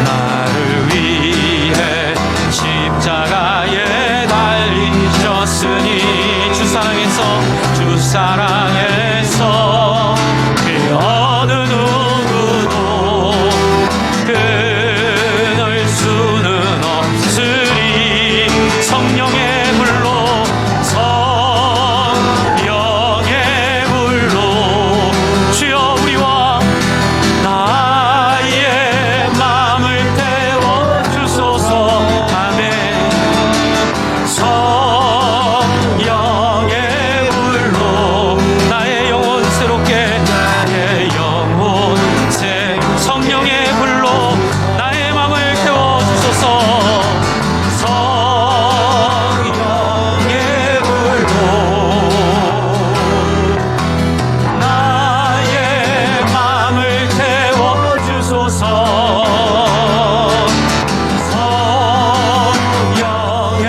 나를 위해 십자가에 달리셨으니, 주 사랑해서 그 어느 누구도 끊을 수는 없으리. 성령의 불로, 성령의 불로 주여 우리와 나의 마음을 태워주소서. 아멘. 성령의 불로 나의 영혼 새롭게, 나의 영혼 성령의 불로 나의 마음을 태워주소서. 성령의 불로 나의 마음을 태워주소서. 성령의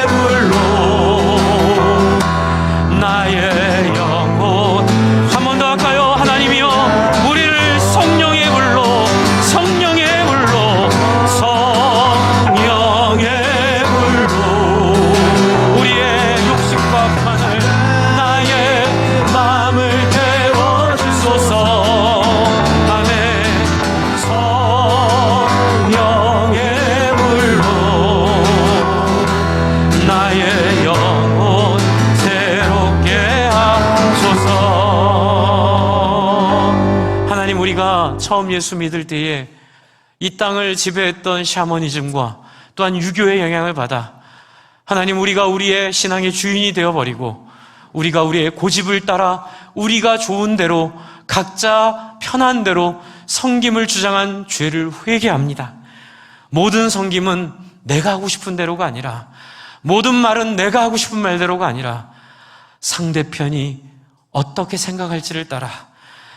불로 나의 영혼. 한 번 더 할까요? 하나님이여 우리를 성령의 불로, 성령의 불로, 성령의 불로 우리의 욕심과 판을, 나의 마음을 태워주소서. 아멘. 성령의 불로 나의 영혼 새롭게 하소서. 하나님, 우리가 처음 예수 믿을 때에 이 땅을 지배했던 샤머니즘과 또한 유교의 영향을 받아 하나님, 우리가 우리의 신앙의 주인이 되어버리고 우리가 우리의 고집을 따라 우리가 좋은 대로 각자 편한 대로 섬김을 주장한 죄를 회개합니다. 모든 섬김은 내가 하고 싶은 대로가 아니라, 모든 말은 내가 하고 싶은 말대로가 아니라 상대편이 어떻게 생각할지를 따라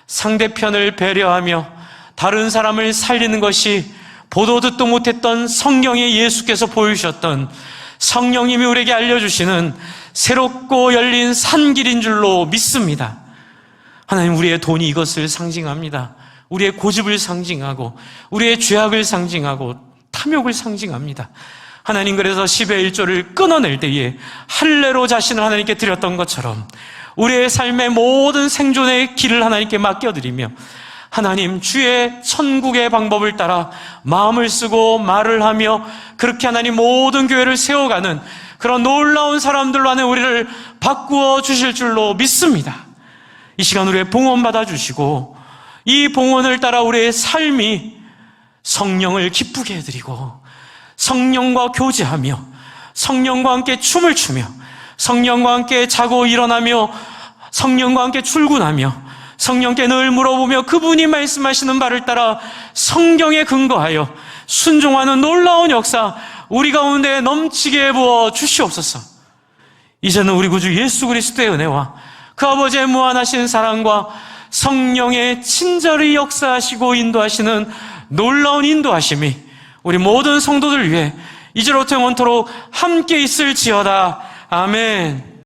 상대편을 배려하며 다른 사람을 살리는 것이 보도 듣도 못했던 성경의 예수께서 보여주셨던, 성령님이 우리에게 알려주시는 새롭고 열린 산길인 줄로 믿습니다. 하나님, 우리의 돈이 이것을 상징합니다. 우리의 고집을 상징하고 우리의 죄악을 상징하고 탐욕을 상징합니다. 하나님, 그래서 10의 1조를 끊어낼 때에 할례로 자신을 하나님께 드렸던 것처럼 우리의 삶의 모든 생존의 길을 하나님께 맡겨드리며 하나님, 주의 천국의 방법을 따라 마음을 쓰고 말을 하며 그렇게 하나님 모든 교회를 세워가는 그런 놀라운 사람들로 하는 우리를 바꾸어 주실 줄로 믿습니다. 이 시간 우리의 봉헌 받아주시고 이 봉헌을 따라 우리의 삶이 성령을 기쁘게 해드리고 성령과 교제하며 성령과 함께 춤을 추며 성령과 함께 자고 일어나며 성령과 함께 출근하며 성령께 늘 물어보며 그분이 말씀하시는 바를 따라 성경에 근거하여 순종하는 놀라운 역사 우리 가운데 넘치게 부어 주시옵소서. 이제는 우리 구주 예수 그리스도의 은혜와 그 아버지의 무한하신 사랑과 성령의 친절히 역사하시고 인도하시는 놀라운 인도하심이 우리 모든 성도들 위해 이제로부터 영원토록 함께 있을지어다. 아멘.